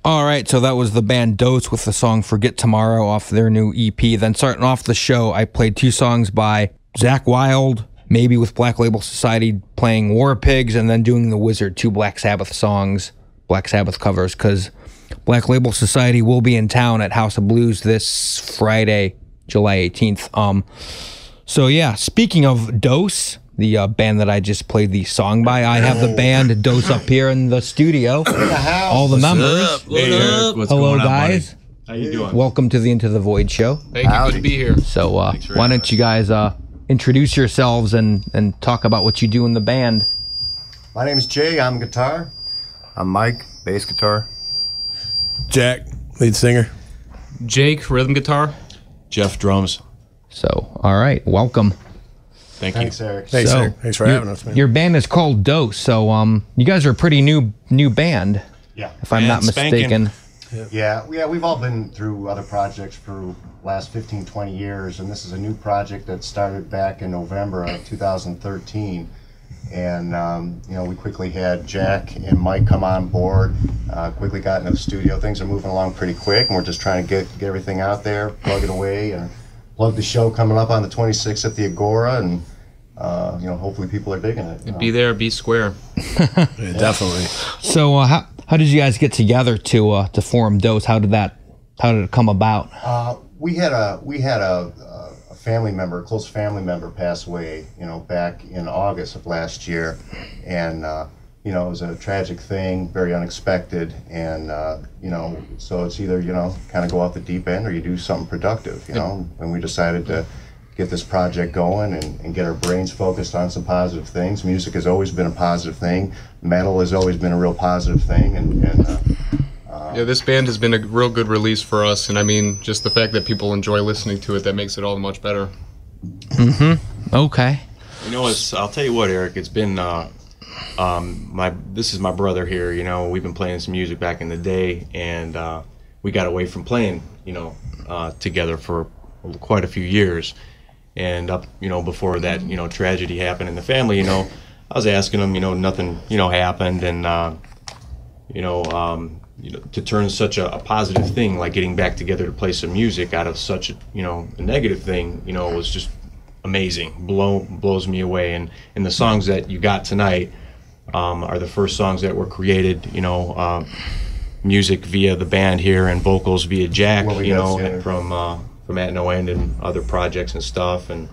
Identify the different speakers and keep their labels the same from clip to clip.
Speaker 1: All right, so that was the band Dose with the song Forget Tomorrow off their new EP. Then starting off the show, I played 2 songs by Zakk Wylde, maybe with Black Label Society, playing War Pigs, and then doing The Wizard, 2 Black Sabbath songs, Black Sabbath covers, because Black Label Society will be in town at House of Blues this Friday, July 18th. So yeah, speaking of Dose, the band that I just played the song by, I have the band Dose up here in the studio. All the members.
Speaker 2: What's
Speaker 1: Hello,
Speaker 2: going on,
Speaker 1: guys.
Speaker 2: buddy? How you doing?
Speaker 1: Welcome to the Into the Void show.
Speaker 3: Thank you. Good to be here.
Speaker 1: So why don't you guys introduce yourselves and talk about what you do in the band?
Speaker 4: My name is Jay. I'm guitar.
Speaker 5: I'm Mike, bass guitar.
Speaker 6: Jack, lead singer.
Speaker 3: Jake, rhythm guitar.
Speaker 2: Jeff, drums.
Speaker 1: So, all right, welcome.
Speaker 4: Thanks, Eric.
Speaker 6: Thanks,
Speaker 1: So,
Speaker 6: Eric. Thanks for having us, man.
Speaker 1: Your band is called Dose, so you guys are a pretty new band,
Speaker 4: Yeah.
Speaker 1: if I'm not
Speaker 2: And spanking.
Speaker 1: mistaken.
Speaker 4: Yeah, we've all been through other projects for the last 15, 20 years, and this is a new project that started back in November of 2013. And, we quickly had Jack and Mike come on board, quickly got into the studio. Things are moving along pretty quick, and we're just trying to get everything out there, plug it away, and plug the show coming up on the 26th at the Agora, and, hopefully people are digging it.
Speaker 3: Be there, be square.
Speaker 6: Yeah, definitely.
Speaker 1: So how did you guys get together to form Dose? How did it come about?
Speaker 4: We had a family member, a close family member, pass away, back in August of last year, and it was a tragic thing, very unexpected, and so it's either kind of go off the deep end or you do something productive, And we decided to get this project going and get our brains focused on some positive things. Music has always been a positive thing. Metal has always been a real positive thing,
Speaker 3: Yeah, this band has been a real good release for us, and I mean, just the fact that people enjoy listening to it, that makes it all much better.
Speaker 1: Okay.
Speaker 2: I'll tell you what, Eric. It's been this is my brother here. We've been playing some music back in the day, and we got away from playing, together for quite a few years. And up, before that, tragedy happened in the family, I was asking him, nothing, happened, and to turn such a positive thing like getting back together to play some music out of such a negative thing, was just amazing. Blows me away. And the songs that you got tonight are the first songs that were created, music via the band here and vocals via Jack, from At No End and other projects and stuff, and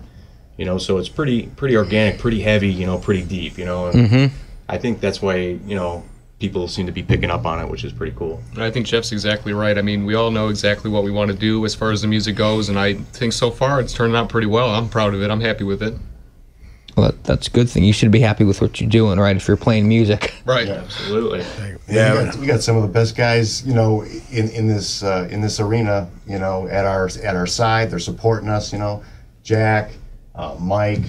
Speaker 2: so it's pretty organic, pretty heavy, pretty deep, and I think that's why people seem to be picking up on it, which is pretty cool.
Speaker 3: And I think Jeff's exactly right. I mean, we all know exactly what we want to do as far as the music goes, and I think so far it's turned out pretty well. I'm proud of it. I'm happy with it.
Speaker 1: Well, that's a good thing. You should be happy with what you're doing, right? If you're playing music.
Speaker 3: Right.
Speaker 4: Yeah.
Speaker 2: Absolutely.
Speaker 4: Yeah, we got some of the best guys, in this arena, at our side. They're supporting us, Jack, Mike,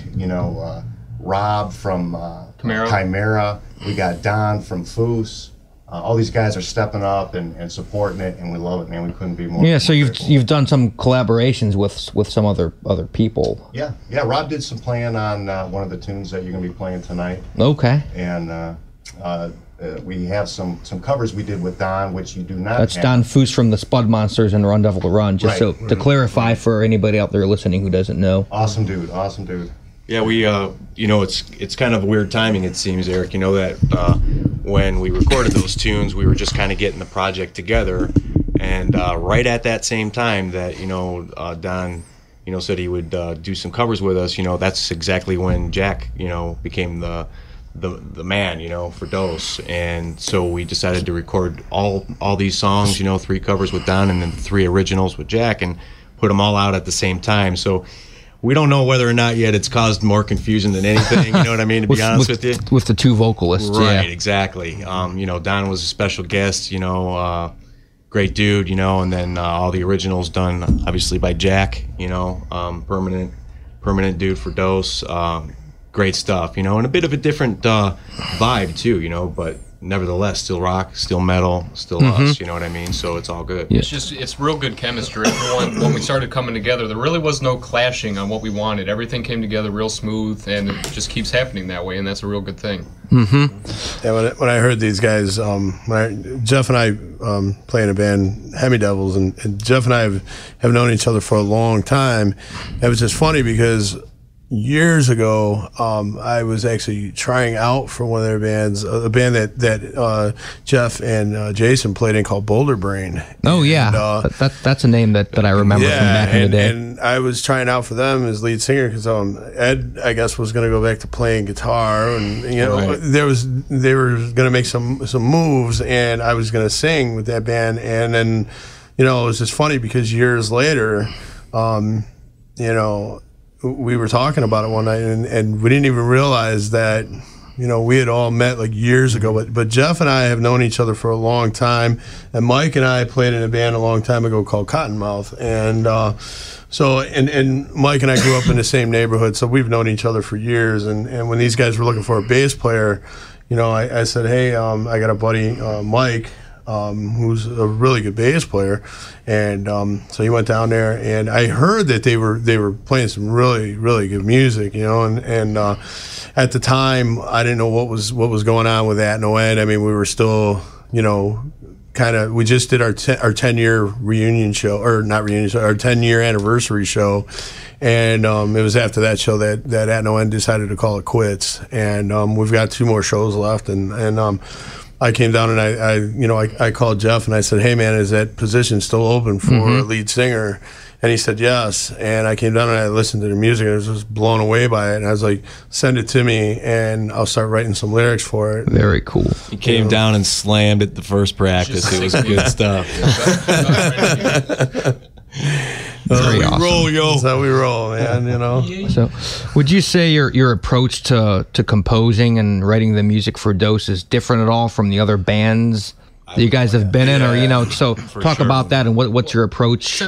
Speaker 4: Rob from Chimera. We got Don from Foos. All these guys are stepping up and supporting it, and we love it, man. We couldn't be more.
Speaker 1: Yeah, so you've done some collaborations with some other people.
Speaker 4: Yeah. Rob did some playing on one of the tunes that you're gonna be playing tonight.
Speaker 1: Okay.
Speaker 4: And we have some covers we did with Don, which you do not.
Speaker 1: That's
Speaker 4: have.
Speaker 1: Don Foos from the Spud Monsters and Run Devil Run. Just
Speaker 4: Right.
Speaker 1: so to clarify for anybody out there listening who doesn't know.
Speaker 4: Awesome dude.
Speaker 2: Yeah, we, it's kind of weird timing, it seems, Eric. That when we recorded those tunes, we were just kind of getting the project together, and right at that same time that Don, said he would do some covers with us. That's exactly when Jack, became the man, for Dose, and so we decided to record all these songs, 3 covers with Don and then 3 originals with Jack, and put them all out at the same time. So. We don't know whether or not yet it's caused more confusion than anything, you know what I mean, to be honest with you?
Speaker 1: With the 2 vocalists,
Speaker 2: right,
Speaker 1: yeah.
Speaker 2: Exactly. Don was a special guest, great dude, and then all the originals done, obviously, by Jack, permanent dude for Dose. Great stuff, and a bit of a different vibe, too, but nevertheless, still rock, still metal, still us, you know what I mean? So it's all good.
Speaker 1: Yeah.
Speaker 3: It's real good chemistry. Everyone, when we started coming together, there really was no clashing on what we wanted. Everything came together real smooth, and it just keeps happening that way, and that's a real good thing.
Speaker 6: Yeah, when I heard these guys, Jeff and I play in a band, Hemi Devils, and Jeff and I have known each other for a long time. It was just funny because years ago, I was actually trying out for one of their bands, a band that Jeff and Jason played in called Boulder Brain.
Speaker 1: Oh, yeah. That's a name that I remember from back in the day.
Speaker 6: And I was trying out for them as lead singer because Ed, I guess, was going to go back to playing guitar, and they were going to make some moves, and I was going to sing with that band. And then, it was just funny because years later, we were talking about it one night, and we didn't even realize that, we had all met like years ago. But Jeff and I have known each other for a long time, and Mike and I played in a band a long time ago called Cottonmouth, and and Mike and I grew up in the same neighborhood, so we've known each other for years. And when these guys were looking for a bass player, I said, hey, I got a buddy, Mike, who's a really good bass player, and so he went down there, and I heard that they were playing some really, really good music, and at the time I didn't know what was going on with At No End. I mean, we were still, we just did our 10-year reunion show, or not reunion show, our 10-year anniversary show, and it was after that show that At No End decided to call it quits, and we've got 2 more shows left, and I came down and I called Jeff and I said, hey man, is that position still open for a lead singer? And he said yes. And I came down and I listened to the music and I was just blown away by it. And I was like, send it to me and I'll start writing some lyrics for it.
Speaker 1: Very cool.
Speaker 2: He came down and slammed it the first practice. It was good stuff.
Speaker 1: Very awesome.
Speaker 6: Roll, yo. That's how we roll, man,
Speaker 1: So, would you say your approach to composing and writing the music for Dose is different at all from the other bands that you guys have been in? Or, so talk about that and what's your approach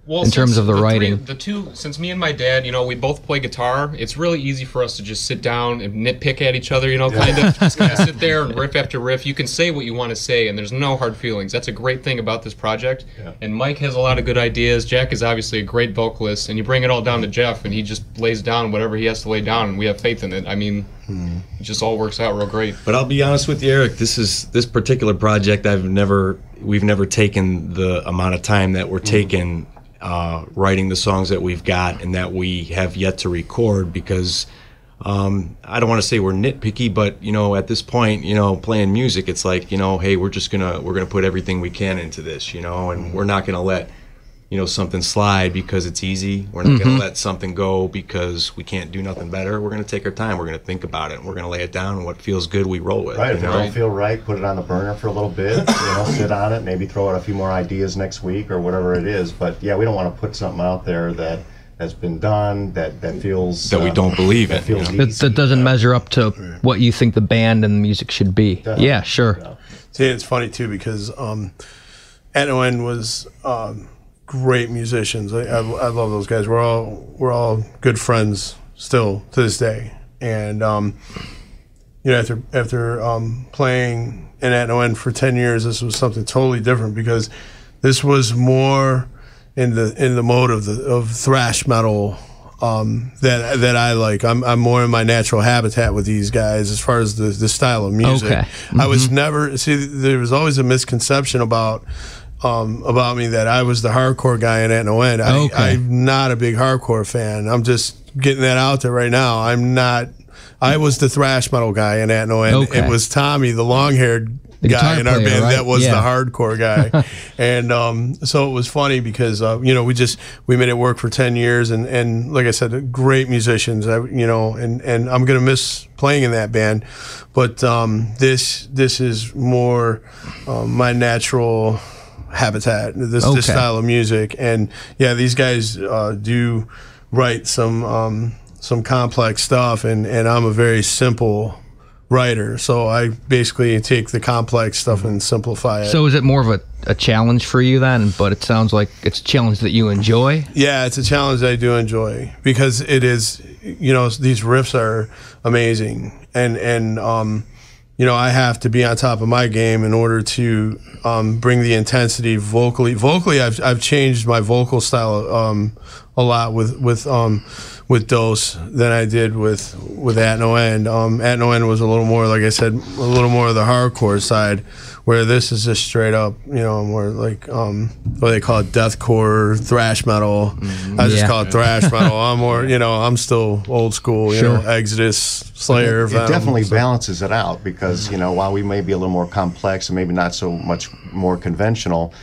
Speaker 1: in terms of the writing?
Speaker 3: Since me and my dad, we both play guitar, it's really easy for us to just sit down and nitpick at each other, kind of. Just kind of sit there and riff after riff. You can say what you want to say, and there's no hard feelings. That's a great thing about this project. Yeah. And Mike has a lot of good ideas. Jack is obviously a great vocalist, and you bring it all down to Jeff, and he just lays down whatever he has to lay down, and we have faith in it. I mean, it just all works out real great.
Speaker 2: But I'll be honest with you, Eric, this particular project, we've never taken the amount of time that we're taking writing the songs that we've got and that we have yet to record, because I don't want to say we're nitpicky, but at this point, playing music, it's like, hey, we're gonna put everything we can into this, and we're not gonna let something slide because it's easy. We're not gonna let something go because we can't do nothing better. We're gonna take our time. We're gonna think about it. And we're gonna lay it down, and what feels good, we roll with.
Speaker 4: Right. If it don't feel right, put it on the burner for a little bit. Sit on it. Maybe throw out a few more ideas next week or whatever it is. But yeah, we don't want to put something out there that has been done that feels
Speaker 2: that we don't believe in.
Speaker 1: That doesn't measure up to what you think the band and the music should be. Definitely. Yeah, sure. Yeah.
Speaker 6: See, it's funny too because At No End was. Great musicians. I love those guys. We're all good friends still to this day. And after playing in At No End for 10 years, this was something totally different because this was more in the mode of thrash metal that I like. I'm more in my natural habitat with these guys as far as the style of music.
Speaker 1: Okay.
Speaker 6: I was never there was always a misconception about me that I was the hardcore guy in At No End. I'm not a big hardcore fan. I'm just getting that out there right now. I was the thrash metal guy in At No End.
Speaker 1: Okay.
Speaker 6: It was Tommy, the long-haired guy in our band, right? That was the hardcore guy. And so it was funny because we made it work for 10 years, and like I said, great musicians. And I'm gonna miss playing in that band, but this is more my natural habitat, this style of music. And yeah, these guys do write some complex stuff, and I'm a very simple writer, so I basically take the complex stuff and simplify it.
Speaker 1: So is it more of a challenge for you then? But it sounds like it's a challenge that you enjoy.
Speaker 6: Yeah, it's a challenge that I do enjoy because it is, these riffs are amazing, and I have to be on top of my game in order to bring the intensity vocally. Vocally, I've changed my vocal style a lot with with Dose than I did with At No End. At No End was a little more, like I said, a little more of the hardcore side, where this is just straight up, more like what they call it, deathcore, thrash metal. I just call it thrash metal. I'm more, I'm still old school, Exodus, Slayer,
Speaker 4: It
Speaker 6: Venom,
Speaker 4: definitely
Speaker 6: so-
Speaker 4: balances it out because, while we may be a little more complex and maybe not so much more conventional,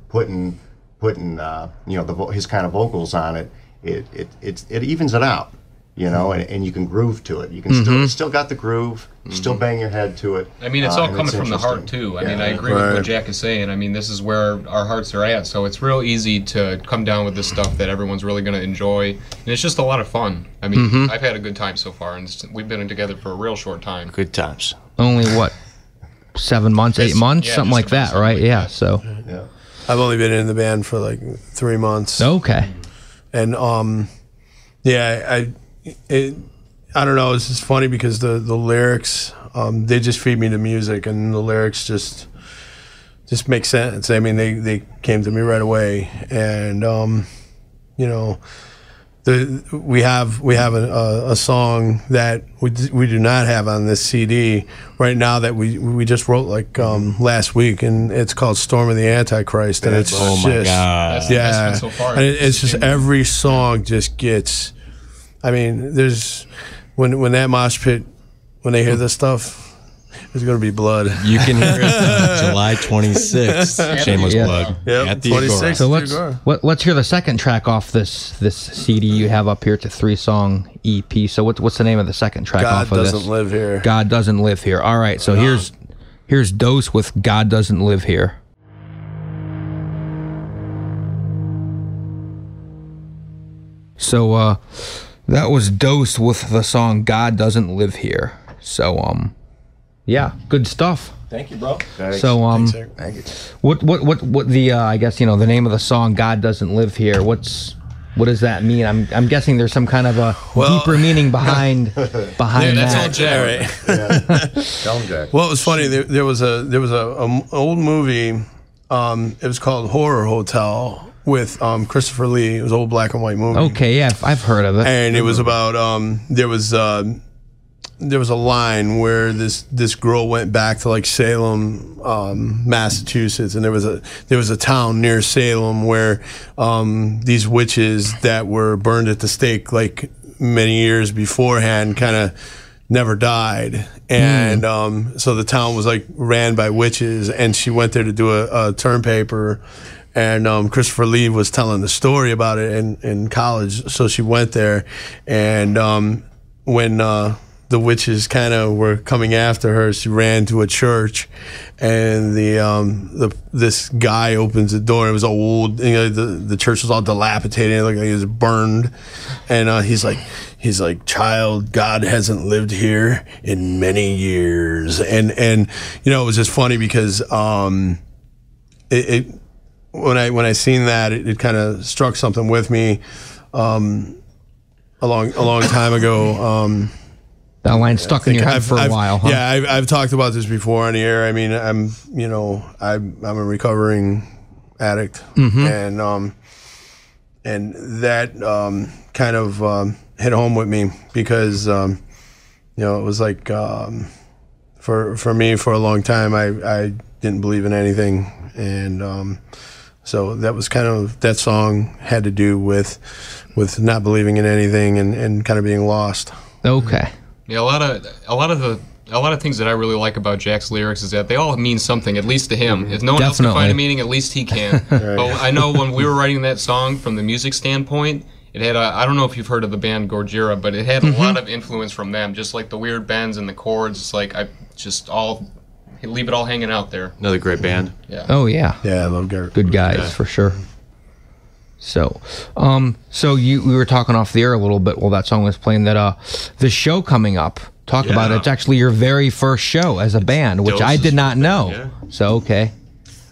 Speaker 4: putting his kind of vocals on it, it evens it out, and you can groove to it. You can still got the groove, still bang your head to it.
Speaker 3: I mean, it's all
Speaker 4: and
Speaker 3: coming from the heart
Speaker 4: interesting.
Speaker 3: too. I mean, I agree with
Speaker 6: Right.
Speaker 3: what Jack is saying. I mean, this is where our hearts are at. So it's real easy to come down with this stuff that everyone's really going to enjoy, and it's just a lot of fun. I mean, I've had a good time so far, and we've been together for a real short time.
Speaker 2: Good times.
Speaker 1: Only what, 7 months, 8 months,
Speaker 3: yeah,
Speaker 1: something
Speaker 3: just
Speaker 1: like
Speaker 3: about
Speaker 1: that,
Speaker 3: something
Speaker 1: right?
Speaker 3: like
Speaker 1: Yeah.
Speaker 3: that.
Speaker 1: So
Speaker 4: Yeah.
Speaker 6: I've only been in the band for like 3 months.
Speaker 1: okay.
Speaker 6: And I don't know. It's just funny because the lyrics, they just feed me the music, and the lyrics just make sense. I mean, they came to me right away, and we have a song that we do not have on this CD right now that we just wrote like last week, and it's called "Storm of the Antichrist," and it's
Speaker 2: Oh my
Speaker 6: just,
Speaker 2: God.
Speaker 3: That's the best
Speaker 6: yeah,
Speaker 3: one so far.
Speaker 6: and it's just every song just gets. I mean, there's when that mosh pit, when they hear this stuff, there's gonna be blood.
Speaker 2: You can hear it July 26th. Shameless
Speaker 1: Yeah.
Speaker 2: plug.
Speaker 6: Yep,
Speaker 2: At the
Speaker 6: 26th.
Speaker 2: Agora.
Speaker 1: So
Speaker 6: Agora.
Speaker 1: let's hear the second track off this CD you have up here. It's a 3-song EP. So what's the name of the second track
Speaker 6: God
Speaker 1: off of this?
Speaker 6: doesn't live here.
Speaker 1: God Doesn't Live Here. All right, so here's Dose with God Doesn't Live Here. So that was Dose with the song God Doesn't Live Here. So yeah, good stuff.
Speaker 2: Thank you, bro.
Speaker 1: So
Speaker 4: Thank you.
Speaker 1: what the I guess the name of the song God Doesn't Live Here, what does that mean? I'm guessing there's some kind of a deeper meaning behind
Speaker 3: That's
Speaker 1: that.
Speaker 3: all Jack.
Speaker 4: Tell him, Jack.
Speaker 6: Well, it was funny. There was a old movie. It was called Horror Hotel with Christopher Lee. It was an old black and white movie.
Speaker 1: Okay, yeah, I've heard of it.
Speaker 6: And it was about there was a line where this girl went back to like Salem, Massachusetts, and there was a town near Salem where these witches that were burned at the stake like many years beforehand kind of never died, and so the town was like ran by witches, and she went there to do a term paper. And Christopher Lee was telling the story about it in college, so she went there, and when the witches kind of were coming after her, she ran to a church, and this guy opens the door. It was old, the church was all dilapidated, like it was burned, and he's like, "Child, God hasn't lived here in many years," and it was just funny because it when I seen that, it kind of struck something with me a long time ago.
Speaker 1: That line stuck in your head for a while, huh?
Speaker 6: Yeah, I've talked about this before on the air. I mean, I'm a recovering addict, and that kind of hit home with me because it was like for me for a long time I didn't believe in anything, and so that was kind of, that song had to do with not believing in anything and kind of being lost.
Speaker 1: Okay.
Speaker 3: Yeah, a lot of things that I really like about Jack's lyrics is that they all mean something, at least to him. If no one else can
Speaker 1: Definitely.
Speaker 3: find a meaning, at least he can. But I know when we were writing that song, from the music standpoint, it had I don't know if you've heard of the band Gojira, but it had a lot of influence from them, just like the weird bends and the chords. It's like leave it all hanging out there.
Speaker 2: Another great band.
Speaker 3: Yeah.
Speaker 1: Oh yeah.
Speaker 6: Yeah, I love Garrett.
Speaker 1: Good guys for sure. So, we were talking off the air a little bit while that song was playing that the show coming up. Talk about it.
Speaker 2: Yeah.
Speaker 1: It's actually your very first show as a band, which I
Speaker 2: Dose's
Speaker 1: did not
Speaker 2: first
Speaker 1: know.
Speaker 2: band,
Speaker 1: So okay.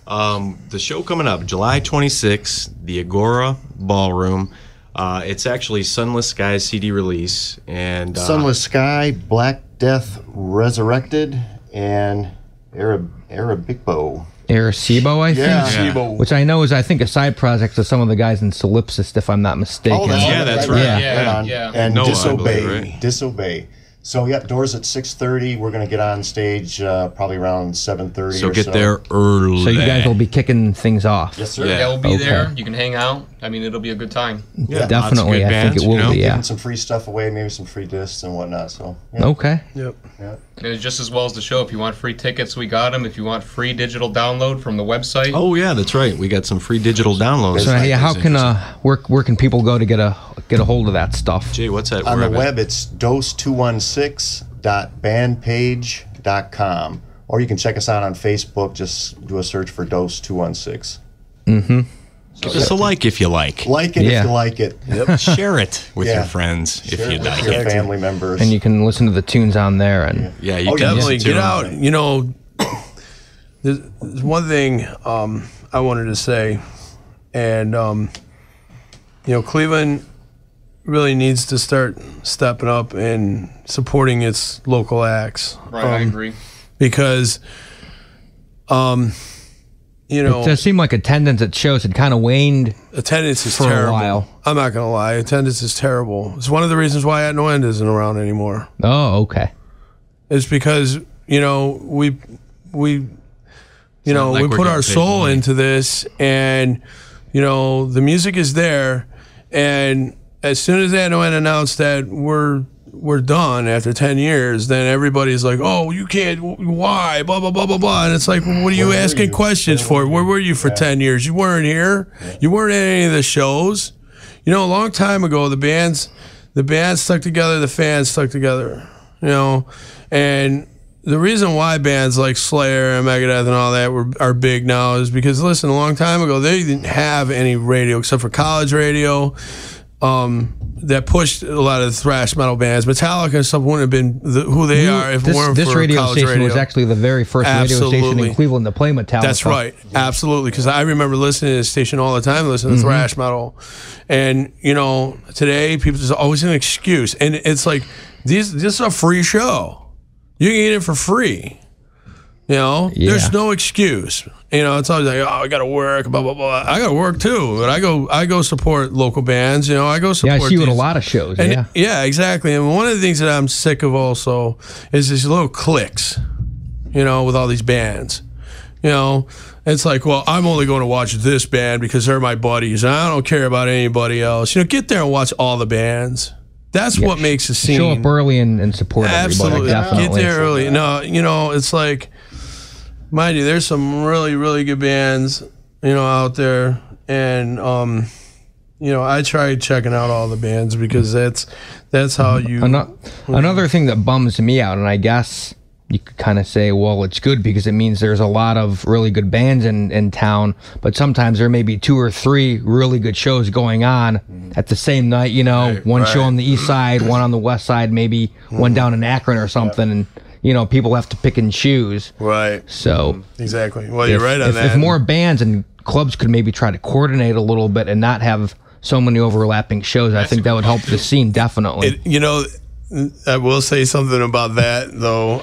Speaker 2: The show coming up, July 26th, the Agora Ballroom. It's actually Sunless Skies CD release. And
Speaker 4: Sunless Sky, Black Death Resurrected, and Arabicbo.
Speaker 1: Arecibo, I think.
Speaker 6: Yeah, Arecibo.
Speaker 1: Which I know is, I think, a side project of some of the guys in Solipsist, if I'm not mistaken.
Speaker 4: Oh,
Speaker 2: that's right.
Speaker 1: Yeah.
Speaker 3: Yeah.
Speaker 4: And
Speaker 2: Noah, I
Speaker 4: Disobey.
Speaker 2: believe, right?
Speaker 4: Disobey. So, yep, doors at 6:30. We're going to get on stage probably around 7:30
Speaker 2: So
Speaker 4: or
Speaker 2: get there early.
Speaker 1: So you guys will be kicking things off.
Speaker 4: Yes, sir.
Speaker 3: Yeah, we'll be
Speaker 1: Okay.
Speaker 3: there. You can hang out. I mean, it'll be a good time.
Speaker 4: Yeah,
Speaker 1: Definitely,
Speaker 2: lots of good
Speaker 1: I think
Speaker 2: bands,
Speaker 1: it will
Speaker 2: you know?
Speaker 1: be, yeah.
Speaker 4: Giving some free stuff away, maybe some free discs and whatnot. So, yeah.
Speaker 1: Okay.
Speaker 6: Yep.
Speaker 4: Yeah.
Speaker 3: And it's just as well as the show. If you want free tickets, we got them. If you want free digital download from the website,
Speaker 2: Oh yeah, that's right. We got some free digital downloads.
Speaker 1: So yeah, how
Speaker 2: That's
Speaker 1: can
Speaker 2: interesting.
Speaker 1: where can people go to get a hold of that stuff?
Speaker 2: Jay, what's that?
Speaker 4: On the
Speaker 2: web?
Speaker 4: web, it's dose216.bandpage.com. Or you can check us out on Facebook. Just do a search for Dose216.
Speaker 2: Give us a like if you like.
Speaker 4: Like it
Speaker 1: Yeah.
Speaker 4: if you like it.
Speaker 2: Share it with
Speaker 4: Yeah.
Speaker 2: your friends if
Speaker 4: Share
Speaker 2: you
Speaker 4: it with
Speaker 2: like
Speaker 4: your
Speaker 2: it.
Speaker 4: family members.
Speaker 1: And you can listen to the tunes on there. And
Speaker 2: Yeah, you
Speaker 4: Oh,
Speaker 2: can
Speaker 6: Definitely
Speaker 2: listen to
Speaker 6: get
Speaker 2: them.
Speaker 6: out. You know, there's one thing I wanted to say, and you know, Cleveland really needs to start stepping up and supporting its local acts.
Speaker 3: right? I agree.
Speaker 6: Because, you
Speaker 1: it
Speaker 6: know,
Speaker 1: does seem like attendance at shows had kind of waned.
Speaker 6: attendance is
Speaker 1: for a
Speaker 6: terrible.
Speaker 1: while.
Speaker 6: I'm not gonna lie, attendance is terrible. It's one of the reasons why At No End isn't around anymore.
Speaker 1: Oh, okay.
Speaker 6: It's because you know we you know
Speaker 2: like
Speaker 6: we
Speaker 2: we're
Speaker 6: put
Speaker 2: getting
Speaker 6: our
Speaker 2: paid
Speaker 6: soul
Speaker 2: money.
Speaker 6: into this, and you know the music is there, and as soon as At No End announced that we're done after 10 years, then everybody's like, oh, you can't, why, blah blah blah blah blah, and it's like, well, what are you
Speaker 4: Where were
Speaker 6: asking
Speaker 4: you?
Speaker 6: questions for? Where were you for 10 years? You weren't here. You weren't at any of the shows. You know, a long time ago, the bands stuck together, the fans stuck together. You know, and the reason why bands like Slayer and Megadeth and all that are big now is because, listen, a long time ago they didn't have any radio except for college radio. That pushed a lot of the thrash metal bands. Metallica and stuff wouldn't have been who they are if it weren't
Speaker 1: This
Speaker 6: for
Speaker 1: radio
Speaker 6: college
Speaker 1: station
Speaker 6: radio.
Speaker 1: was actually the very first radio station
Speaker 6: Absolutely.
Speaker 1: in Cleveland to play Metallica.
Speaker 6: That's right, absolutely. Because I remember listening to this station all the time, listening to thrash metal, and you know, today people there's always an excuse, and it's like this is a free show. You can get it for free. You know,
Speaker 1: Yeah.
Speaker 6: there's no excuse. You know, it's always like, oh, I got to work, blah blah blah. I got to work too, but I go support local bands. You know, I go
Speaker 1: Yeah,
Speaker 6: support.
Speaker 1: I see you at a
Speaker 6: these-
Speaker 1: lot of shows.
Speaker 6: and
Speaker 1: Yeah.
Speaker 6: exactly. And one of the things that I'm sick of also is these little cliques, you know, with all these bands. You know, it's like, well, I'm only going to watch this band because they're my buddies, and I don't care about anybody else. You know, get there and watch all the bands. That's what makes a scene.
Speaker 1: Show up early and support
Speaker 6: Absolutely.
Speaker 1: everybody. Definitely.
Speaker 6: Get there early. No, you know, it's like, mind you, there's some really, really good bands, you know, out there. And, you know, I try checking out all the bands because that's how you.
Speaker 1: Another thing that bums me out, and I guess you could kind of say, well, it's good because it means there's a lot of really good bands in town, but sometimes there may be 2 or 3 really good shows going on at the same night, you know, one show on the east side, one on the west side, maybe one down in Akron or something, and, you know, people have to pick and choose.
Speaker 6: Right.
Speaker 1: So
Speaker 6: Exactly. Well, you're right on that.
Speaker 1: if more bands and clubs could maybe try to coordinate a little bit and not have so many overlapping shows, I think that would help the scene, definitely.
Speaker 6: You know, I will say something about that though.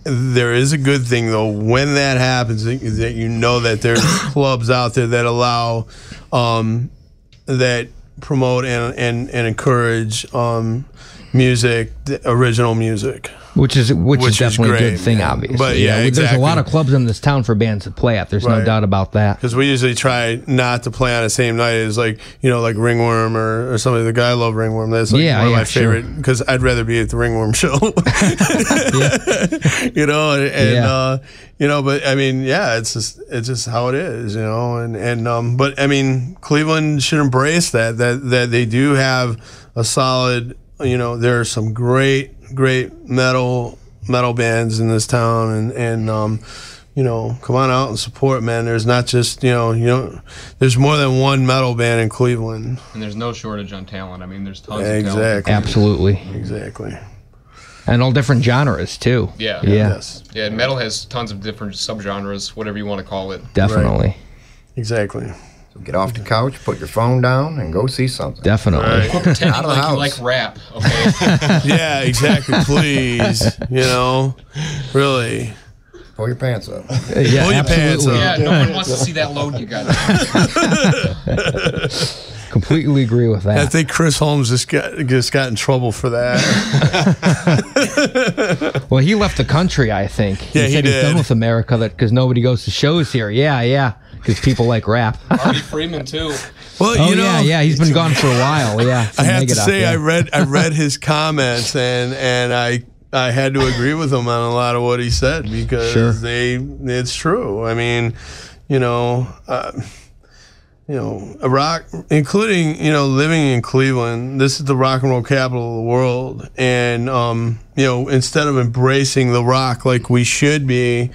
Speaker 6: There is a good thing though when that happens, that you know that there's clubs out there that allow that promote and encourage music, original music.
Speaker 1: Which is definitely a
Speaker 6: great,
Speaker 1: good thing,
Speaker 6: yeah.
Speaker 1: obviously.
Speaker 6: But, yeah,
Speaker 1: there's
Speaker 6: exactly.
Speaker 1: a lot of clubs in this town for bands to play at. There's no
Speaker 6: Right.
Speaker 1: doubt about that.
Speaker 6: Because we usually try not to play on the same night as, like, you know, like Ringworm or somebody. The guy I love Ringworm. That's like one of my
Speaker 1: sure.
Speaker 6: favorite. Because I'd rather be at the Ringworm show. You know, and you know, but I mean, yeah, it's just how it is, you know, and but I mean, Cleveland should embrace that they do have a solid, you know, there are some great metal bands in this town, and you know, come on out and support, man. There's not just, you know, there's more than one metal band in Cleveland.
Speaker 3: And there's no shortage on talent. I mean, there's tons of talent.
Speaker 6: Exactly.
Speaker 1: Absolutely.
Speaker 6: Exactly.
Speaker 1: And all different genres, too.
Speaker 3: Yeah.
Speaker 6: Yes.
Speaker 3: Yeah, and metal has tons of different subgenres, whatever you want to call it.
Speaker 1: Definitely.
Speaker 6: Exactly.
Speaker 5: So get off the couch, put your phone down, and go see something.
Speaker 1: Definitely.
Speaker 3: Quit pretending
Speaker 5: Out of the
Speaker 3: like you
Speaker 5: house.
Speaker 3: like rap, okay?
Speaker 6: Yeah, exactly. Please, you know, really.
Speaker 5: Pull your pants up.
Speaker 1: Yeah,
Speaker 6: Pull your pants
Speaker 1: absolutely.
Speaker 6: up.
Speaker 3: Yeah, no one wants to see that load you got.
Speaker 1: Completely agree with
Speaker 6: I
Speaker 1: that.
Speaker 6: think Chris Holmes just got in trouble for that.
Speaker 1: Well, he left the country, I think.
Speaker 6: Yeah, he
Speaker 1: said he's
Speaker 6: did.
Speaker 1: done with America because nobody goes to shows here. Yeah, because people like rap.
Speaker 3: Marty Freeman too.
Speaker 6: Well,
Speaker 1: Oh
Speaker 6: you know,
Speaker 1: yeah, he's been gone for a while. Yeah,
Speaker 6: I have to
Speaker 1: Megadeth,
Speaker 6: say,
Speaker 1: yeah.
Speaker 6: I read his comments, and I had to agree with him on a lot of what he said because
Speaker 1: Sure.
Speaker 6: it's true. I mean, a rock, including living in Cleveland. This is the rock and roll capital of the world, and instead of embracing the rock like we should be,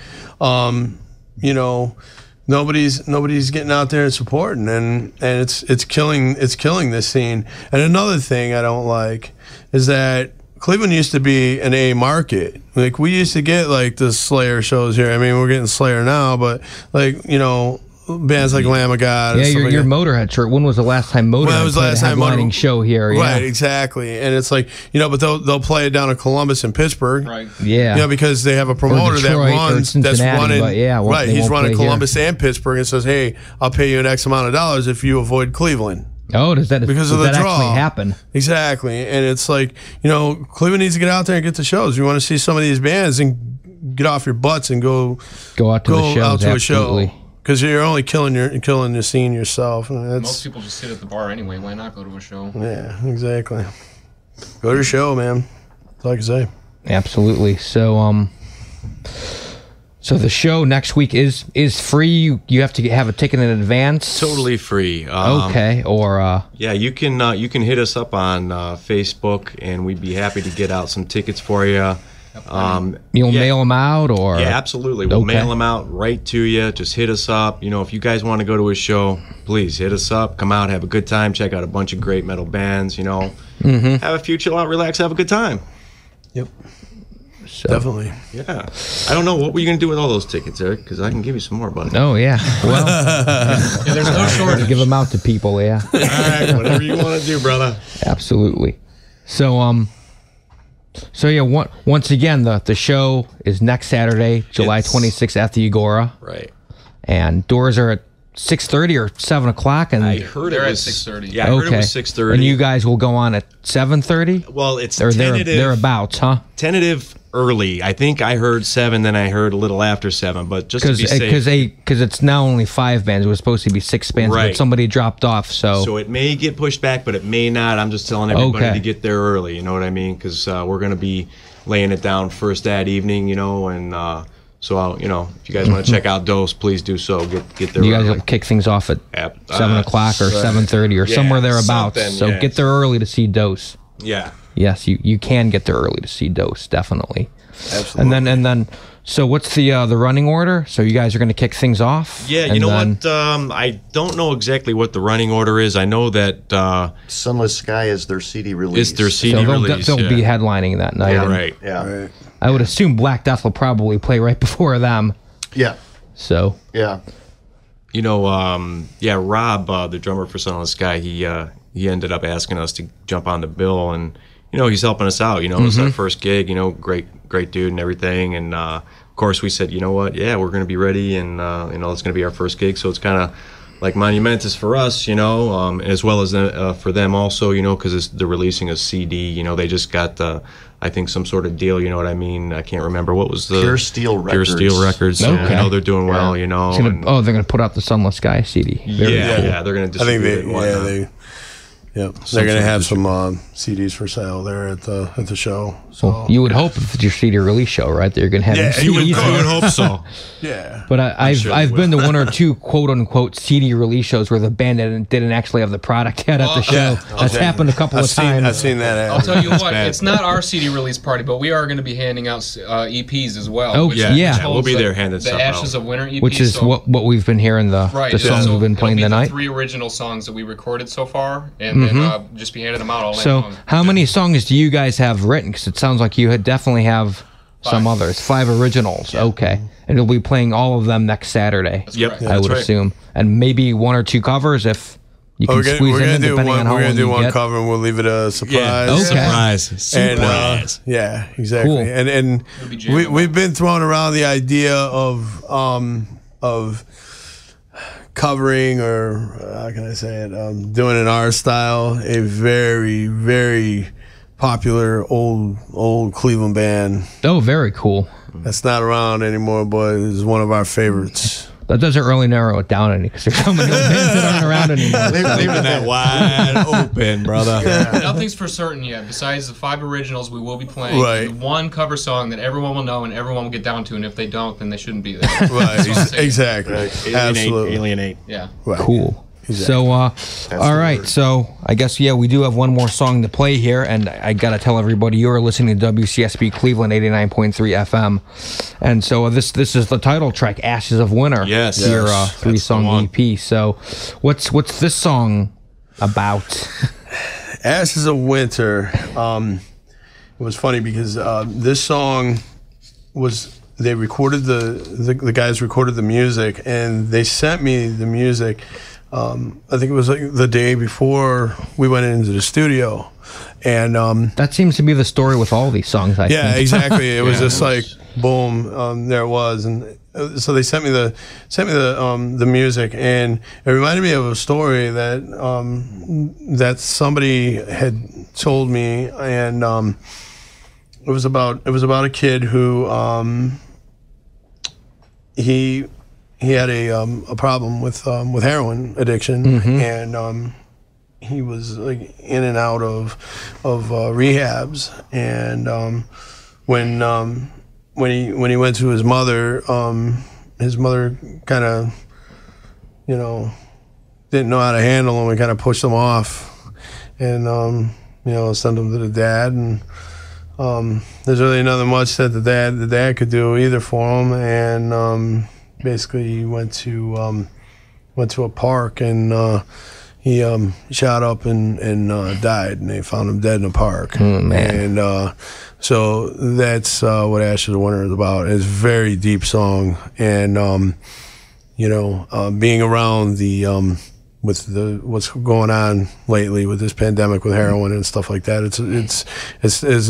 Speaker 6: nobody's getting out there and supporting, and it's killing this scene. And another thing I don't like is that Cleveland used to be an A market. Like, we used to get like the Slayer shows here. I mean, we're getting Slayer now, but bands like Lamb of God.
Speaker 1: Yeah,
Speaker 6: and stuff
Speaker 1: your
Speaker 6: like that.
Speaker 1: Motorhead shirt. When was the last time Motorhead
Speaker 6: When was the
Speaker 1: played
Speaker 6: last
Speaker 1: a
Speaker 6: time
Speaker 1: headlining
Speaker 6: Motorhead-
Speaker 1: show here? Yeah.
Speaker 6: Right, exactly. And it's like, but they'll play it down in Columbus and Pittsburgh.
Speaker 3: Right.
Speaker 1: Yeah.
Speaker 6: Because they have a promoter that
Speaker 1: Detroit or
Speaker 6: runs, that's
Speaker 1: Cincinnati,
Speaker 6: running.
Speaker 1: but yeah,
Speaker 6: right,
Speaker 1: they
Speaker 6: he's
Speaker 1: won't
Speaker 6: running
Speaker 1: play here.
Speaker 6: Columbus and Pittsburgh and says, hey, I'll pay you an X amount of dollars if you avoid Cleveland.
Speaker 1: Oh, does that
Speaker 6: Because
Speaker 1: does
Speaker 6: of the
Speaker 1: that
Speaker 6: draw.
Speaker 1: actually happen?
Speaker 6: Exactly. And it's like, Cleveland needs to get out there and get the shows. You want to see some of these bands and get off your butts and go
Speaker 1: Go to the shows.
Speaker 6: out to
Speaker 1: absolutely.
Speaker 6: a show. Because you're only killing the scene yourself. And
Speaker 3: Most
Speaker 6: that's,
Speaker 3: people just sit at the bar anyway. Why not go to a show?
Speaker 6: yeah, exactly. Go to a show, man. That's all I can say.
Speaker 1: Absolutely. So so the show next week is free. You have to have a ticket in advance.
Speaker 2: Totally free.
Speaker 1: Okay. Or
Speaker 2: Yeah, you can hit us up on Facebook, and we'd be happy to get out some tickets for you.
Speaker 1: you'll
Speaker 2: yeah.
Speaker 1: mail them out, or
Speaker 2: Yeah, absolutely. We'll
Speaker 1: Okay.
Speaker 2: mail them out right to you. Just hit us up. If you guys want to go to a show, please hit us up. Come out, have a good time. Check out a bunch of great metal bands.
Speaker 1: Mm-hmm.
Speaker 2: Have a few chill out, relax, have a good time.
Speaker 6: Yep,
Speaker 1: So-
Speaker 6: definitely.
Speaker 2: Yeah. I don't know what were you gonna do with all those tickets, Eric? Because I can give you some more, buddy.
Speaker 1: Oh yeah. Well,
Speaker 3: Yeah, there's no shortage.
Speaker 1: give them out to people. Yeah.
Speaker 2: All right, whatever you want to do, brother.
Speaker 1: Absolutely. So yeah. Once again, the show is next Saturday, July
Speaker 2: It's-
Speaker 1: 26th at the Agora,
Speaker 2: Right.
Speaker 1: and doors are at 6:30 or 7 o'clock, and
Speaker 2: I heard
Speaker 3: They're
Speaker 2: it
Speaker 3: at
Speaker 2: was
Speaker 3: 6:30.
Speaker 2: Yeah, I heard it was 6:30.
Speaker 1: And you guys will go on at 7:30,
Speaker 2: well, it's
Speaker 1: or
Speaker 2: tentative.
Speaker 1: thereabouts, huh?
Speaker 2: Tentative early. I think I heard 7, then I heard a little after 7. But just to be safe,
Speaker 1: Because it's now only 5 bands. It was supposed to be 6 bands,
Speaker 2: Right.
Speaker 1: but somebody dropped off.
Speaker 2: so it may get pushed back, but it may not. I'm just telling everybody
Speaker 1: Okay.
Speaker 2: to get there early. You know what I mean? Because we're going to be laying it down first that evening. And so I'll, if you guys want to check out Dose, please do so. Get there.
Speaker 1: you guys
Speaker 2: early.
Speaker 1: will kick things off at
Speaker 2: Yep.
Speaker 1: 7 o'clock or 7:30 or
Speaker 2: yeah,
Speaker 1: somewhere thereabouts.
Speaker 2: something,
Speaker 1: So
Speaker 2: yeah.
Speaker 1: get there early to see Dose.
Speaker 2: Yeah.
Speaker 1: Yes, you can get there early to see Dose, definitely.
Speaker 6: Absolutely.
Speaker 1: And then so what's the running order? So you guys are going to kick things off?
Speaker 2: Yeah, you
Speaker 1: and
Speaker 2: know
Speaker 1: then-
Speaker 2: what? I don't know exactly what the running order is. I know that
Speaker 4: Sunless Sky is their CD release.
Speaker 2: it's their CD
Speaker 1: So
Speaker 2: release.
Speaker 1: they'll
Speaker 2: yeah.
Speaker 1: be headlining that night.
Speaker 2: Yeah,
Speaker 1: and
Speaker 2: right.
Speaker 4: Yeah.
Speaker 6: Right.
Speaker 1: I would assume Black Death will probably play right before them.
Speaker 4: Yeah.
Speaker 1: So
Speaker 4: Yeah.
Speaker 2: Rob, the drummer for Sunless Sky, he ended up asking us to jump on the bill, and he's helping us out. It was our first gig. Great dude and everything, and of course we said, you know what? Yeah, we're going to be ready, and it's going to be our first gig, so it's kind of like monumentous for us, as well as for them also, because they're releasing a CD. They just got I think some sort of deal. You know what I mean? I can't remember what was the
Speaker 4: Pure Steel
Speaker 2: Pure
Speaker 4: Records.
Speaker 2: Steel Records. So,
Speaker 1: Okay.
Speaker 2: they're doing well.
Speaker 1: it's
Speaker 2: and-
Speaker 1: they're going to put out the Sunless Sky CD. Very
Speaker 2: yeah,
Speaker 1: cool.
Speaker 2: yeah, they're going to
Speaker 6: I think
Speaker 2: distribute it. and whatnot.
Speaker 6: they're going to have some CDs for sale there at the show. So
Speaker 1: Well, you would hope if it's your CD release show, right? That you're going to have
Speaker 6: Yeah,
Speaker 1: them
Speaker 6: you would
Speaker 1: CDs.
Speaker 6: go.
Speaker 2: I would hope so.
Speaker 6: yeah,
Speaker 1: But I've
Speaker 2: sure they
Speaker 1: I've been to
Speaker 2: will.
Speaker 1: one or two quote unquote CD release shows where the band didn't actually have the product yet at the show.
Speaker 6: yeah.
Speaker 1: That's happened a couple of times.
Speaker 6: I've seen that.
Speaker 3: I'll tell you what,
Speaker 2: bad.
Speaker 3: it's not our CD release party, but we are going to be handing out EPs as well.
Speaker 1: Oh,
Speaker 3: which-
Speaker 1: yeah.
Speaker 3: which
Speaker 1: Yeah,
Speaker 2: we'll
Speaker 3: holds
Speaker 2: be
Speaker 3: the-
Speaker 2: there handing
Speaker 3: the
Speaker 2: stuff
Speaker 3: Ashes
Speaker 2: out.
Speaker 3: of Winter EP.
Speaker 1: which is
Speaker 3: so,
Speaker 1: what we've been hearing the
Speaker 3: right,
Speaker 1: songs
Speaker 3: so
Speaker 1: we've been playing
Speaker 3: it'll be
Speaker 1: tonight.
Speaker 3: The 3 original songs that we recorded so far, and then just be handing them out all night
Speaker 1: So
Speaker 3: long.
Speaker 1: how many songs do you guys have written? Because it sounds like you definitely have some
Speaker 3: 5.
Speaker 1: others. 5 originals. Okay, and you'll be playing all of them next Saturday.
Speaker 3: That's
Speaker 2: Yep.
Speaker 3: correct.
Speaker 2: Yeah.
Speaker 1: I
Speaker 2: that's
Speaker 1: would
Speaker 2: right.
Speaker 1: assume, and maybe 1 or 2 covers if You can
Speaker 6: We're
Speaker 1: squeeze
Speaker 6: gonna
Speaker 1: in
Speaker 6: do
Speaker 1: depending
Speaker 6: one.
Speaker 1: on how
Speaker 6: We're gonna
Speaker 1: long
Speaker 6: do
Speaker 1: you
Speaker 6: one
Speaker 1: get.
Speaker 6: cover, and we'll leave it a surprise.
Speaker 1: Okay.
Speaker 7: Surprise.
Speaker 6: And
Speaker 7: Surprise.
Speaker 6: yeah, exactly.
Speaker 1: Cool.
Speaker 6: And
Speaker 3: be jamming
Speaker 6: we've been throwing around the idea of covering, or how can I say it, doing in our style, a very, very popular old Cleveland band
Speaker 1: Oh, very cool.
Speaker 6: that's not around anymore, but is one of our favorites.
Speaker 1: That doesn't really narrow it down any because there's so many old bands that aren't around anymore.
Speaker 7: Leaving that wide open, brother.
Speaker 3: Nothing's for certain yet. Besides the 5 originals we will be playing,
Speaker 6: Right.
Speaker 3: and one cover song that everyone will know and everyone will get down to. And if they don't, then they shouldn't be there.
Speaker 6: Right,
Speaker 3: That's what I'm saying.
Speaker 6: exactly. Absolutely.
Speaker 2: Alienate.
Speaker 3: Yeah.
Speaker 6: Right.
Speaker 1: Cool. So, all right. So, I guess we do have one more song to play here, and I gotta tell everybody you're listening to WCSB Cleveland 89.3 FM, and so this is the title track, "Ashes of Winter."
Speaker 7: Yes.
Speaker 1: Your
Speaker 7: Yes.
Speaker 1: 3-song
Speaker 7: That's the one.
Speaker 1: EP. So, what's this song about?
Speaker 6: Ashes of Winter. It was funny because this song was, they recorded the guys recorded the music, and they sent me the music. I think it was like the day before we went into the studio, and
Speaker 1: That seems to be the story with all these songs. I
Speaker 6: yeah,
Speaker 1: think.
Speaker 6: exactly. It was just like boom, there it was, and so they sent me the music, and it reminded me of a story that that somebody had told me, and it was about a kid who he had a problem with heroin addiction, and he was like in and out of rehabs, and when he went to his mother kind of didn't know how to handle him and kind of pushed him off, and sent him to the dad, and there's really nothing much that the dad could do either for him, and basically he went to a park, and he shot up and died, and they found him dead in a park.
Speaker 1: man.
Speaker 6: And so that's what Ashes of Winter is about. It's a very deep song, and being around the with what's going on lately with this pandemic with heroin and stuff like that, it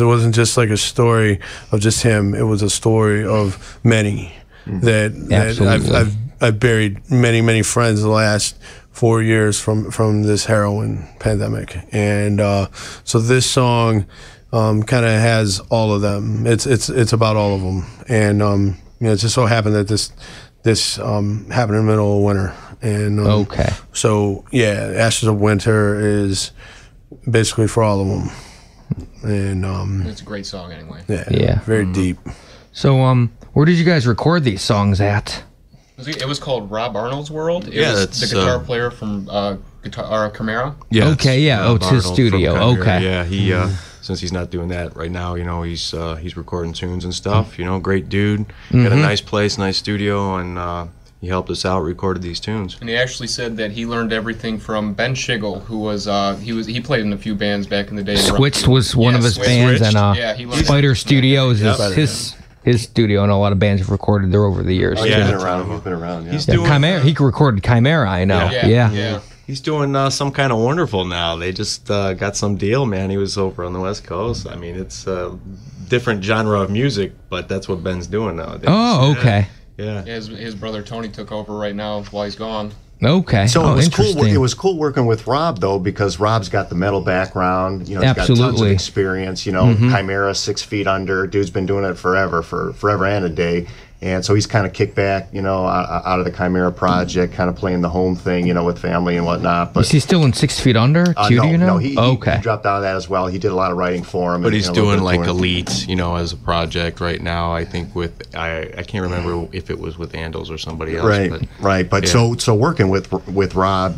Speaker 6: wasn't just like a story of just him. It was a story of many that
Speaker 1: Absolutely.
Speaker 6: I've buried many friends the last 4 years from this heroin pandemic, and so this song kind of has all of them. It's about all of them, and it just so happened that this happened in the middle of winter, and
Speaker 1: Okay.
Speaker 6: so yeah, Ashes of Winter is basically for all of them, and
Speaker 3: It's a great song anyway.
Speaker 1: Yeah.
Speaker 6: very deep.
Speaker 1: So, where did you guys record these songs at?
Speaker 3: It was called Rob Arnold's World. It
Speaker 7: Yeah,
Speaker 3: was
Speaker 7: that's,
Speaker 3: the guitar player from Chimera.
Speaker 7: Yeah,
Speaker 1: Okay, yeah. Oh, it's his
Speaker 2: Arnold from
Speaker 1: studio.
Speaker 2: Chimera.
Speaker 1: Okay.
Speaker 2: Yeah, he since he's not doing that right now, he's recording tunes and stuff. Great dude. Got a nice place, nice studio, and he helped us out, recorded these tunes.
Speaker 3: And he actually said that he learned everything from Ben Schigel, who was he played in a few bands back in the day.
Speaker 1: Switched was one of his
Speaker 3: Switched.
Speaker 1: bands, and
Speaker 3: Yeah, he learned
Speaker 1: Spider
Speaker 3: everything.
Speaker 1: Studios is his studio, and a lot of bands have recorded there over the years.
Speaker 4: Oh,
Speaker 1: too.
Speaker 4: he's
Speaker 2: Yeah.
Speaker 4: been around. He's been around. Yeah.
Speaker 2: He's
Speaker 1: Yeah,
Speaker 2: doing
Speaker 1: Chimera. He recorded Chimera. I know.
Speaker 3: Yeah.
Speaker 2: He's doing some kind of wonderful now. They just got some deal, man. He was over on the West Coast. I mean, it's a different genre of music, but that's what Ben's doing nowadays.
Speaker 1: Oh, okay.
Speaker 2: Yeah.
Speaker 3: His brother Tony took over right now while he's gone.
Speaker 1: Okay.
Speaker 4: So
Speaker 1: oh,
Speaker 4: it was cool.
Speaker 1: interesting.
Speaker 4: It was cool working with Rob though, because Rob's got the metal background. He's got tons of
Speaker 1: Absolutely.
Speaker 4: experience. Chimera, 6 Feet Under. Dude's been doing it forever and a day. And so he's kind of kicked back, out of the Chimera project, kind of playing the home thing, with family and whatnot. But
Speaker 1: Is he still in 6 Feet Under? Too,
Speaker 4: no,
Speaker 1: do you know?
Speaker 4: no, he
Speaker 1: okay.
Speaker 4: dropped out of that as well. He did a lot of writing for him.
Speaker 2: But
Speaker 4: and,
Speaker 2: he's
Speaker 4: a little
Speaker 2: doing
Speaker 4: bit of
Speaker 2: like
Speaker 4: touring.
Speaker 2: Elite, as a project right now. I think I can't remember if it was with Andals or somebody else.
Speaker 4: Right,
Speaker 2: but,
Speaker 4: right. But
Speaker 2: yeah.
Speaker 4: so working with Rob,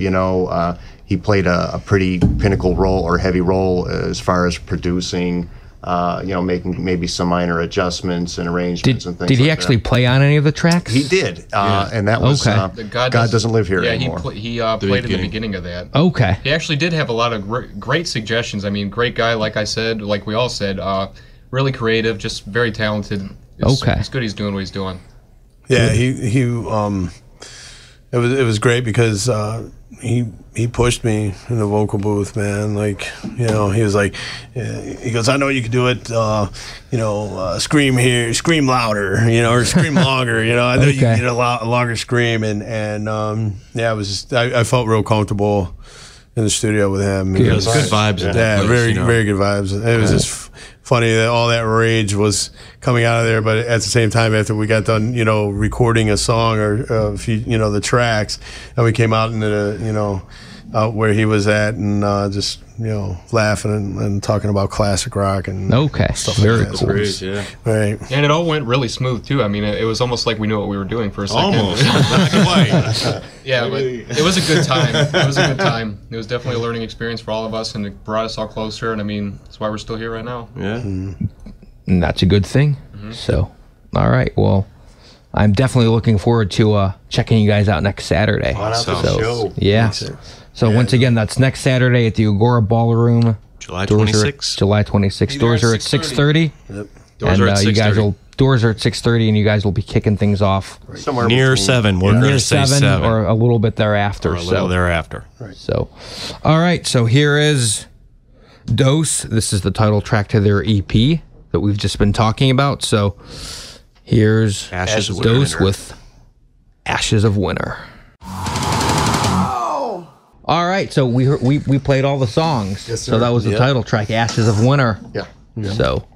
Speaker 4: he played a pretty pinnacle role or heavy role as far as producing. Making maybe some minor adjustments and arrangements and things.
Speaker 1: Did he
Speaker 4: like
Speaker 1: actually
Speaker 4: that.
Speaker 1: play on any of the tracks?
Speaker 4: He did, and that was
Speaker 1: Okay.
Speaker 3: The
Speaker 4: God Doesn't Live Here
Speaker 3: yeah,
Speaker 4: anymore.
Speaker 3: he played at the
Speaker 2: beginning.
Speaker 3: beginning of that.
Speaker 1: Okay.
Speaker 3: He actually did have a lot of great suggestions. I mean, great guy, like I said, like we all said, really creative, just very talented.
Speaker 1: Okay.
Speaker 3: It's good he's doing what he's doing.
Speaker 6: Yeah, he it was great because he pushed me in the vocal booth, man. Like, you know, he was like, he goes, I know you can do it. You know, scream here, scream louder, you know, or scream longer. You know, I know you can get a longer scream, and yeah, it was just I felt real comfortable in the studio with him.
Speaker 7: Good vibes.
Speaker 6: Yeah, very good vibes. It was just funny that all that rage was coming out of there, but at the same time, after we got done, you know, recording a song or a few, you know, the tracks, and we came out into the, you know, out where he was at, and just, you know, laughing and talking about classic rock and stuff
Speaker 1: very
Speaker 6: like that.
Speaker 1: cool.
Speaker 2: Great, yeah.
Speaker 6: Right.
Speaker 3: And it all went really smooth too. I mean, it was almost like we knew what we were doing for a second.
Speaker 2: Almost. Not quite.
Speaker 3: Yeah, but it was a good time. It was a good time. It was definitely a learning experience for all of us, and it brought us all closer. And I mean, that's why we're still here right now.
Speaker 2: Yeah.
Speaker 1: And that's a good thing. So, all right. Well, I'm definitely looking forward to checking you guys out next Saturday.
Speaker 4: On out to the
Speaker 1: So,
Speaker 4: show.
Speaker 1: yeah. So once again, that's next Saturday at the Agora Ballroom.
Speaker 2: July
Speaker 1: Doors are at
Speaker 2: 26th.
Speaker 1: July 26th. Doors are at 6:30.
Speaker 2: Doors are at
Speaker 1: you guys
Speaker 2: 6:30.
Speaker 1: will doors are at 6:30, and you guys will be kicking things off
Speaker 4: Somewhere
Speaker 2: Near
Speaker 4: between-
Speaker 2: 7. We're
Speaker 1: near
Speaker 2: going to say 7.
Speaker 1: or a little bit thereafter.
Speaker 2: Or a little thereafter.
Speaker 1: So, all right. So here is Dose. This is the title track to their EP that we've just been talking about. So here's
Speaker 2: Ashes of
Speaker 1: Dose
Speaker 2: Winter.
Speaker 1: with Ashes of Winter. All right. So we played all the songs.
Speaker 4: Yes,
Speaker 1: so
Speaker 4: sir.
Speaker 1: that was the title track, Ashes of Winter.
Speaker 4: Yeah.
Speaker 1: So,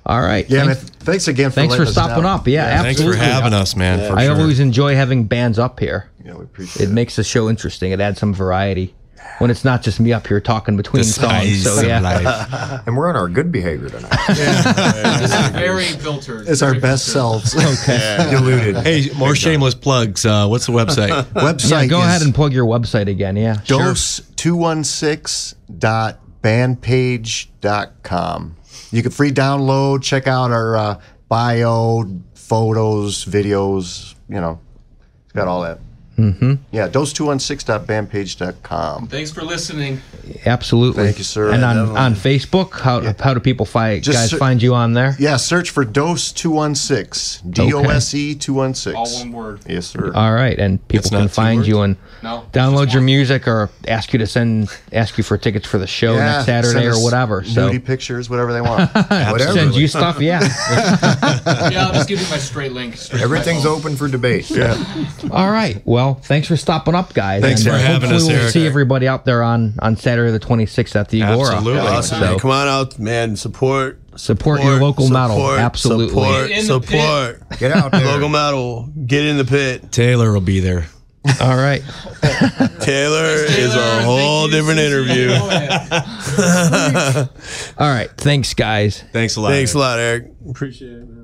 Speaker 1: all right.
Speaker 4: Yeah, man.
Speaker 1: Thanks,
Speaker 4: Thanks again for
Speaker 1: thanks for
Speaker 4: letting us
Speaker 1: stopping
Speaker 4: down.
Speaker 1: up. Yeah,
Speaker 2: Thanks
Speaker 1: absolutely.
Speaker 2: for having us, man. For
Speaker 1: I
Speaker 2: sure.
Speaker 1: always enjoy having bands up here.
Speaker 4: Yeah, we appreciate
Speaker 1: It
Speaker 4: it.
Speaker 1: makes the show interesting. It adds some variety when it's not just me up here talking between songs. So yeah,
Speaker 5: And we're on our good behavior tonight.
Speaker 3: This is very filtered.
Speaker 4: It's our
Speaker 3: very
Speaker 4: best
Speaker 3: filtered.
Speaker 4: selves.
Speaker 5: Diluted.
Speaker 2: Hey, more shameless plugs. What's the website?
Speaker 4: Website
Speaker 1: yeah. Go
Speaker 4: is
Speaker 1: ahead and plug your website again. Yeah, sure.
Speaker 4: dose216.bandpage.com. You can free download, check out our bio, photos, videos, you know, it's got all that. Mm-hmm. Yeah, dose216.bandpage.com.
Speaker 3: Thanks for listening.
Speaker 1: Absolutely.
Speaker 4: Thank you, sir.
Speaker 1: And on Facebook, how do people
Speaker 4: Just
Speaker 1: guys find you on there?
Speaker 4: Yeah, search for Dose216. DOSE 216.
Speaker 3: All one word.
Speaker 4: Yes, sir.
Speaker 1: All right, and people
Speaker 2: It's
Speaker 1: can
Speaker 2: not two
Speaker 1: find
Speaker 2: words?
Speaker 1: you and
Speaker 3: No.
Speaker 1: download
Speaker 3: just
Speaker 1: your
Speaker 3: one.
Speaker 1: music or ask you for tickets for the show next Saturday
Speaker 4: send
Speaker 1: or
Speaker 4: us
Speaker 1: whatever. So
Speaker 4: nudie pictures, whatever they want.
Speaker 5: Whatever.
Speaker 1: send you stuff. Yeah.
Speaker 3: Yeah, I'll just give you my straight link. straight to my
Speaker 5: Everything's
Speaker 3: phone.
Speaker 5: open for debate.
Speaker 4: Yeah.
Speaker 1: All right. Well, thanks for stopping up, guys.
Speaker 2: Thanks
Speaker 1: And,
Speaker 2: for having
Speaker 1: hopefully
Speaker 2: us,
Speaker 1: we'll
Speaker 2: Eric.
Speaker 1: see everybody out there on Saturday the 26th at the Agora.
Speaker 2: Absolutely.
Speaker 6: Awesome,
Speaker 1: So
Speaker 6: man. Come on out, man. Support
Speaker 1: your local metal. Absolutely.
Speaker 6: Support.
Speaker 3: In the
Speaker 6: Support.
Speaker 5: Get out there.
Speaker 6: Local metal. Get in the pit.
Speaker 2: Taylor will be there.
Speaker 1: All right.
Speaker 6: Taylor is a whole different interview.
Speaker 1: All right. Thanks, guys.
Speaker 2: Thanks a lot.
Speaker 6: Thanks a lot, Eric. Appreciate it, man.